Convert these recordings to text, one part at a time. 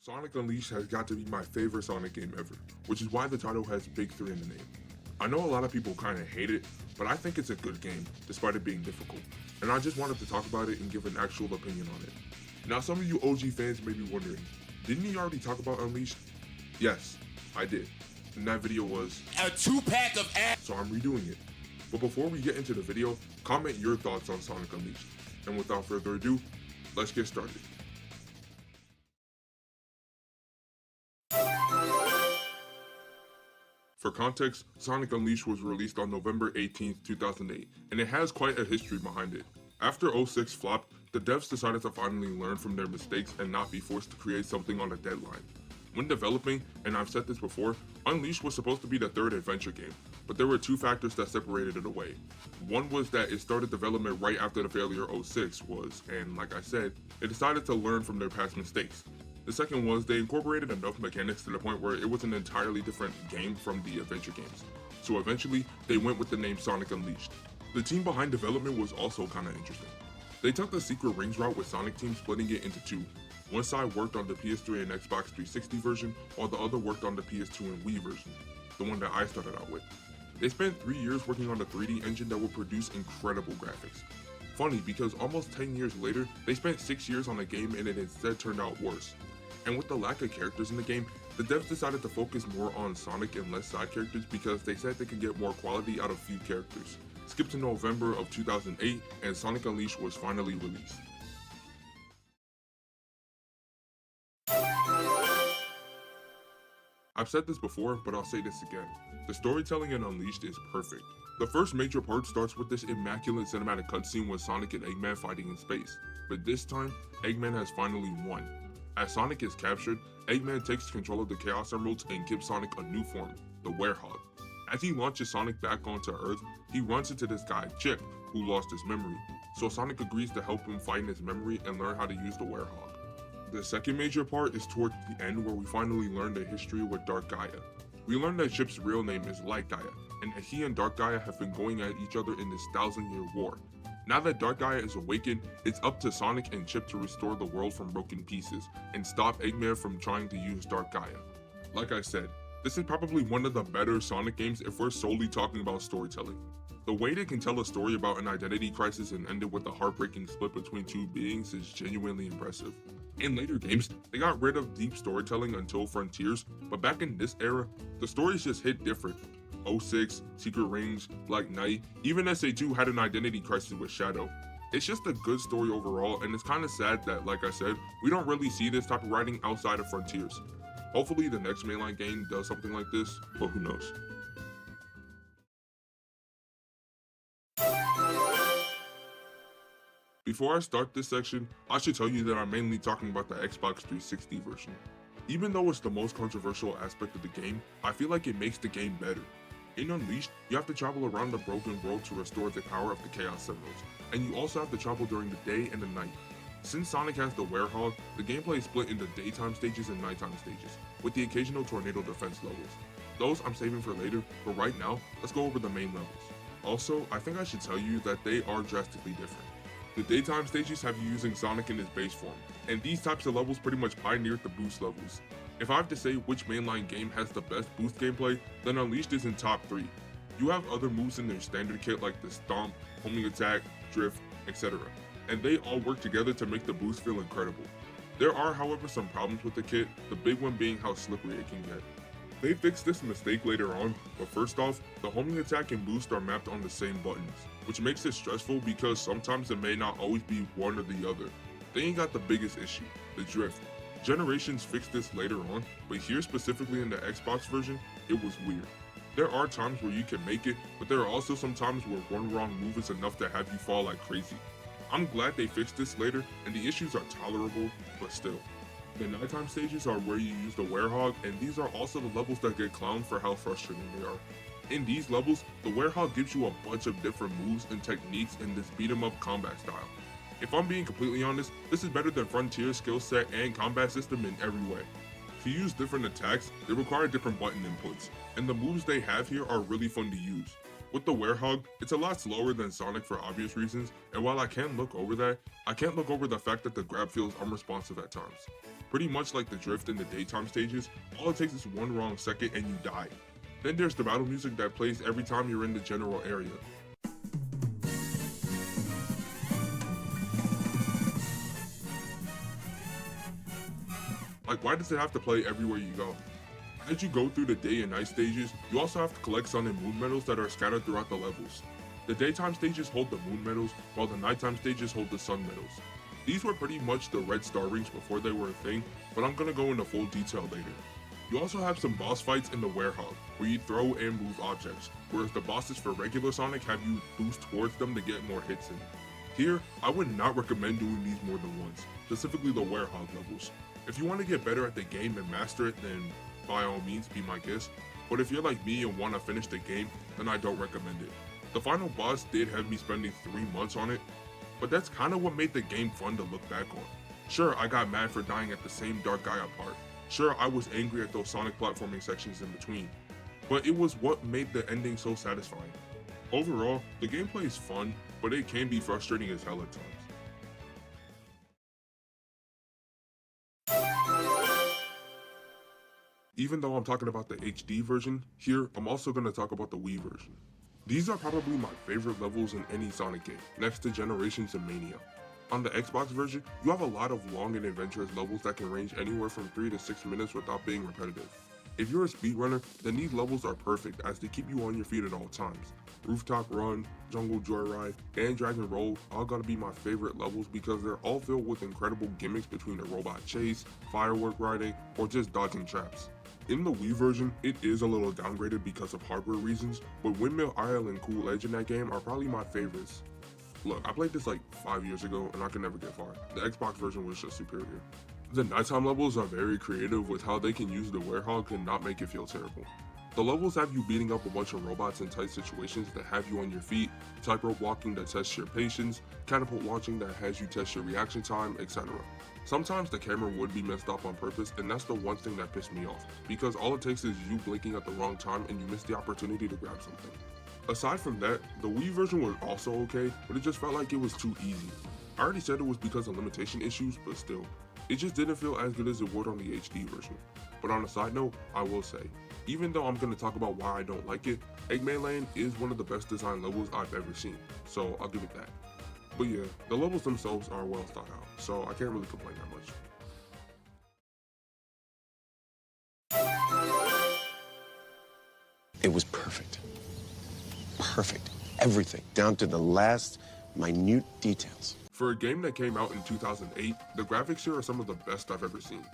Sonic Unleashed has got to be my favorite Sonic game ever, which is why the title has Big 3 in the name. I know a lot of people kinda hate it, but I think it's a good game, despite it being difficult, and I just wanted to talk about it and give an actual opinion on it. Now some of you OG fans may be wondering, didn't he already talk about Unleashed? Yes, I did, and that video was a 2-pack of ass. So I'm redoing it. But before we get into the video, comment your thoughts on Sonic Unleashed, and without further ado, let's get started. For context, Sonic Unleashed was released on November 18, 2008, and it has quite a history behind it. After 06 flopped, the devs decided to finally learn from their mistakes and not be forced to create something on a deadline. When developing, and I've said this before, Unleashed was supposed to be the third adventure game, but there were two factors that separated it away. One was that it started development right after the failure 06 was, and like I said, it decided to learn from their past mistakes. The second was they incorporated enough mechanics to the point where it was an entirely different game from the adventure games. So eventually, they went with the name Sonic Unleashed. The team behind development was also kinda interesting. They took the Secret Rings route with Sonic Team splitting it into two. One side worked on the PS3 and Xbox 360 version, while the other worked on the PS2 and Wii version, the one that I started out with. They spent 3 years working on the 3D engine that would produce incredible graphics. Funny because almost 10 years later, they spent 6 years on a game and it instead turned out worse. And with the lack of characters in the game, the devs decided to focus more on Sonic and less side characters because they said they could get more quality out of few characters. Skip to November of 2008 and Sonic Unleashed was finally released. I've said this before, but I'll say this again. The storytelling in Unleashed is perfect. The first major part starts with this immaculate cinematic cutscene with Sonic and Eggman fighting in space. But this time, Eggman has finally won. As Sonic is captured, Eggman takes control of the Chaos Emeralds and gives Sonic a new form, the Werehog. As he launches Sonic back onto Earth, he runs into this guy, Chip, who lost his memory. So Sonic agrees to help him find his memory and learn how to use the Werehog. The second major part is towards the end where we finally learn the history with Dark Gaia. We learn that Chip's real name is Light Gaia, and that he and Dark Gaia have been going at each other in this 1,000-year war. Now that Dark Gaia is awakened, it's up to Sonic and Chip to restore the world from broken pieces, and stop Eggman from trying to use Dark Gaia. Like I said, this is probably one of the better Sonic games if we're solely talking about storytelling. The way they can tell a story about an identity crisis and end it with a heartbreaking split between two beings is genuinely impressive. In later games, they got rid of deep storytelling until Frontiers, but back in this era, the stories just hit different. 06, Secret Rings, Black Knight, even SA2 had an identity crisis with Shadow. It's just a good story overall, and it's kinda sad that, like I said, we don't really see this type of writing outside of Frontiers. Hopefully the next mainline game does something like this, but who knows. Before I start this section, I should tell you that I'm mainly talking about the Xbox 360 version. Even though it's the most controversial aspect of the game, I feel like it makes the game better. In Unleashed, you have to travel around the broken world to restore the power of the Chaos Emeralds, and you also have to travel during the day and the night. Since Sonic has the Werehog, the gameplay is split into daytime stages and nighttime stages, with the occasional tornado defense levels. Those I'm saving for later, but right now, let's go over the main levels. Also, I think I should tell you that they are drastically different. The daytime stages have you using Sonic in his base form, and these types of levels pretty much pioneered the boost levels. If I have to say which mainline game has the best boost gameplay, then Unleashed is in top 3. You have other moves in their standard kit like the Stomp, Homing Attack, Drift, etc. And they all work together to make the boost feel incredible. There are however some problems with the kit, the big one being how slippery it can get. They fixed this mistake later on, but first off, the homing attack and boost are mapped on the same buttons, which makes it stressful because sometimes it may not always be one or the other. They ain't got the biggest issue, the drift. Generations fixed this later on, but here specifically in the Xbox version, it was weird. There are times where you can make it, but there are also some times where one wrong move is enough to have you fall like crazy. I'm glad they fixed this later, and the issues are tolerable, but still. The nighttime stages are where you use the Werehog, and these are also the levels that get clowned for how frustrating they are. In these levels, the Werehog gives you a bunch of different moves and techniques in this beat 'em up combat style. If I'm being completely honest, this is better than Frontier's skill set and combat system in every way. To use different attacks, they require different button inputs, and the moves they have here are really fun to use. With the Werehog, it's a lot slower than Sonic for obvious reasons, and while I can't look over that, I can't look over the fact that the grab feels unresponsive at times. Pretty much like the drift in the daytime stages, all it takes is one wrong second and you die. Then there's the battle music that plays every time you're in the general area. Like, why does it have to play everywhere you go? As you go through the day and night stages, you also have to collect sun and moon medals that are scattered throughout the levels. The daytime stages hold the moon medals, while the nighttime stages hold the sun medals. These were pretty much the red star rings before they were a thing, but I'm gonna go into full detail later. You also have some boss fights in the Werehog, where you throw and move objects, whereas the bosses for regular Sonic have you boost towards them to get more hits in. Here, I would not recommend doing these more than once, specifically the Werehog levels. If you want to get better at the game and master it, then by all means be my guest, but if you're like me and want to finish the game, then I don't recommend it. The final boss did have me spending 3 months on it, but that's kind of what made the game fun to look back on. Sure, I got mad for dying at the same Dark Gaia part. Sure, I was angry at those Sonic platforming sections in between, but it was what made the ending so satisfying. Overall, the gameplay is fun, but it can be frustrating as hell at times. Even though I'm talking about the HD version, here I'm also going to talk about the Wii version. These are probably my favorite levels in any Sonic game, next to Generations and Mania. On the Xbox version, you have a lot of long and adventurous levels that can range anywhere from 3 to 6 minutes without being repetitive. If you're a speedrunner, then these levels are perfect as they keep you on your feet at all times. Rooftop Run, Jungle Joyride, and Dragon Roll all gotta be my favorite levels because they're all filled with incredible gimmicks between a robot chase, firework riding, or just dodging traps. In the Wii version, it is a little downgraded because of hardware reasons, but Windmill Isle and Cool Edge in that game are probably my favorites. Look, I played this like 5 years ago and I could never get far. The Xbox version was just superior. The nighttime levels are very creative with how they can use the Werehog and not make it feel terrible. The levels have you beating up a bunch of robots in tight situations that have you on your feet, tightrope walking that tests your patience, catapult launching that has you test your reaction time, etc. Sometimes the camera would be messed up on purpose, and that's the one thing that pissed me off, because all it takes is you blinking at the wrong time and you miss the opportunity to grab something. Aside from that, the Wii version was also okay, but it just felt like it was too easy. I already said it was because of limitation issues, but still, it just didn't feel as good as it would on the HD version. But on a side note, I will say, even though I'm going to talk about why I don't like it, Eggman Land is one of the best designed levels I've ever seen, so I'll give it that. But yeah, the levels themselves are well thought out, so I can't really complain that much. It was perfect. Perfect. Everything, down to the last minute details. For a game that came out in 2008, the graphics here are some of the best I've ever seen.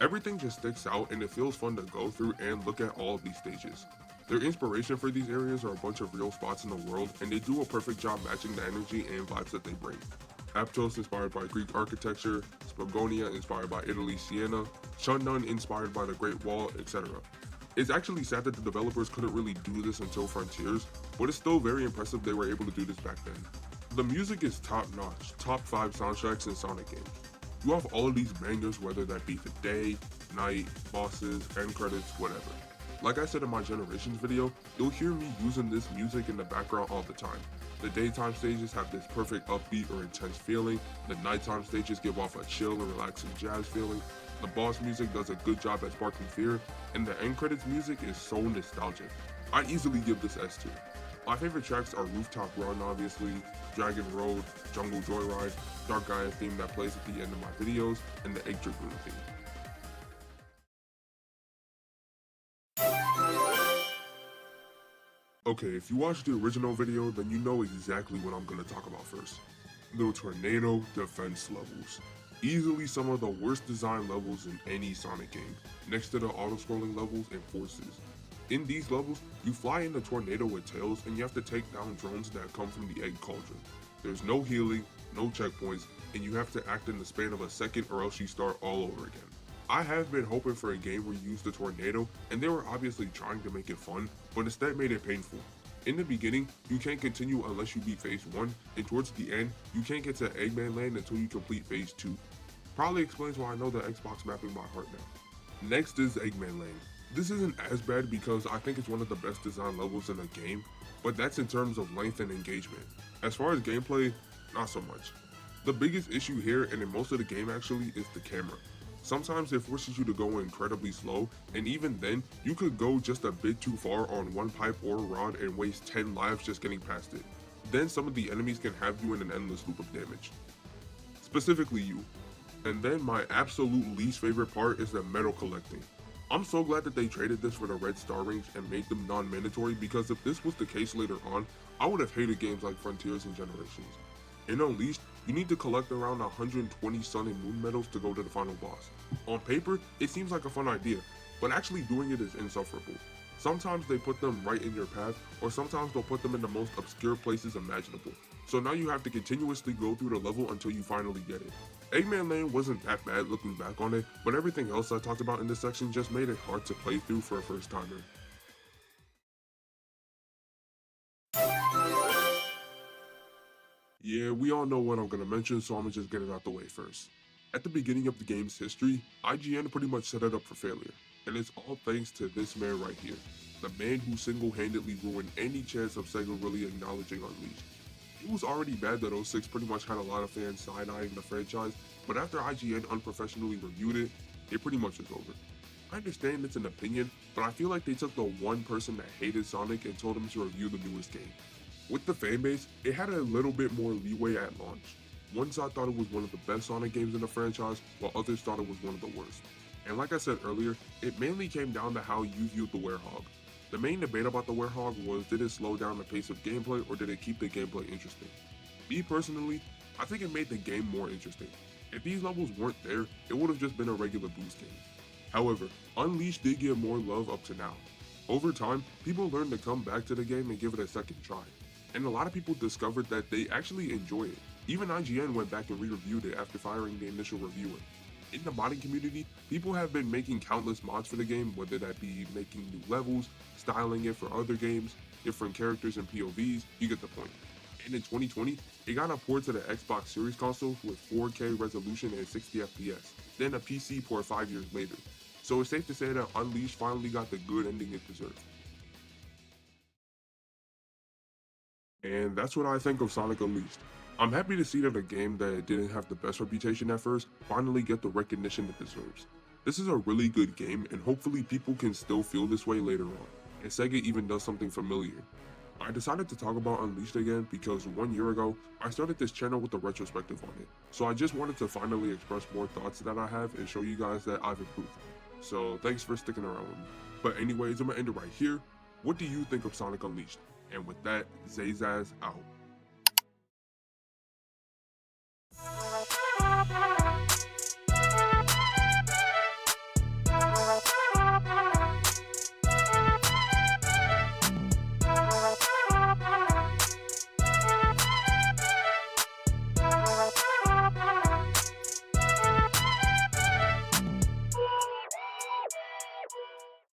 Everything just sticks out and it feels fun to go through and look at all of these stages. Their inspiration for these areas are a bunch of real spots in the world, and they do a perfect job matching the energy and vibes that they bring. Apotos inspired by Greek architecture, Spagonia inspired by Italy's Siena, Chunnan inspired by the Great Wall, etc. It's actually sad that the developers couldn't really do this until Frontiers, but it's still very impressive they were able to do this back then. The music is top notch, top 5 soundtracks in Sonic games. You have all of these bangers, whether that be the day, night, bosses, end credits, whatever. Like I said in my Generations video, you'll hear me using this music in the background all the time. The daytime stages have this perfect upbeat or intense feeling, the nighttime stages give off a chill and relaxing jazz feeling, the boss music does a good job at sparking fear, and the end credits music is so nostalgic. I'd easily give this S tier. My favorite tracks are Rooftop Run obviously, Dragon Road, Jungle Joyride, Dark Gaia theme that plays at the end of my videos, and the Egg Dragoon theme. Okay, if you watched the original video, then you know exactly what I'm going to talk about first. The tornado defense levels. Easily some of the worst designed levels in any Sonic game, next to the auto-scrolling levels and forces. In these levels, you fly in the tornado with tails and you have to take down drones that come from the egg cauldron. There's no healing, no checkpoints, and you have to act in the span of a second or else you start all over again. I have been hoping for a game where you use the tornado, and they were obviously trying to make it fun, but instead made it painful. In the beginning, you can't continue unless you beat phase 1, and towards the end, you can't get to Eggman Land until you complete phase 2. Probably explains why I know the Xbox mapping by heart now. Next is Eggman Land. This isn't as bad because I think it's one of the best design levels in the game, but that's in terms of length and engagement. As far as gameplay, not so much. The biggest issue here, and in most of the game actually, is the camera. Sometimes it forces you to go incredibly slow, and even then, you could go just a bit too far on one pipe or rod and waste 10 lives just getting past it. Then some of the enemies can have you in an endless loop of damage. Specifically you. And then my absolute least favorite part is the medal collecting. I'm so glad that they traded this for the red star rings and made them non-mandatory, because if this was the case later on, I would have hated games like Frontiers and Generations. In Unleashed, you need to collect around 120 sun and moon medals to go to the final boss. On paper, it seems like a fun idea, but actually doing it is insufferable. Sometimes they put them right in your path, or sometimes they'll put them in the most obscure places imaginable. So now you have to continuously go through the level until you finally get it. Eggman Lane wasn't that bad looking back on it, but everything else I talked about in this section just made it hard to play through for a first timer. Yeah, we all know what I'm gonna mention, so I'm gonna just get it out the way first. At the beginning of the game's history, IGN pretty much set it up for failure, and it's all thanks to this man right here, the man who single-handedly ruined any chance of Sega really acknowledging Unleashed. It was already bad that 06 pretty much had a lot of fans side-eyeing the franchise, but after IGN unprofessionally reviewed it, it pretty much is over. I understand it's an opinion, but I feel like they took the one person that hated Sonic and told him to review the newest game. With the fanbase, it had a little bit more leeway at launch. One side thought it was one of the best Sonic games in the franchise, while others thought it was one of the worst. And like I said earlier, it mainly came down to how you viewed the Werehog. The main debate about the Werehog was, did it slow down the pace of gameplay or did it keep the gameplay interesting? Me personally, I think it made the game more interesting. If these levels weren't there, it would have just been a regular boost game. However, Unleashed did get more love up to now. Over time, people learned to come back to the game and give it a second try. And a lot of people discovered that they actually enjoy it. Even IGN went back and re-reviewed it after firing the initial reviewer. In the modding community, people have been making countless mods for the game, whether that be making new levels, styling it for other games, different characters and POVs, you get the point. And in 2020, it got a port to the Xbox Series console with 4K resolution and 60 FPS, then a PC port 5 years later. So it's safe to say that Unleashed finally got the good ending it deserved. And that's what I think of Sonic Unleashed. I'm happy to see that a game that didn't have the best reputation at first finally get the recognition it deserves. This is a really good game, and hopefully people can still feel this way later on, and Sega even does something familiar. I decided to talk about Unleashed again because 1 year ago, I started this channel with a retrospective on it, so I just wanted to finally express more thoughts that I have and show you guys that I've improved. So thanks for sticking around with me. But anyways, I'm gonna end it right here. What do you think of Sonic Unleashed? And with that, ZayZaz out.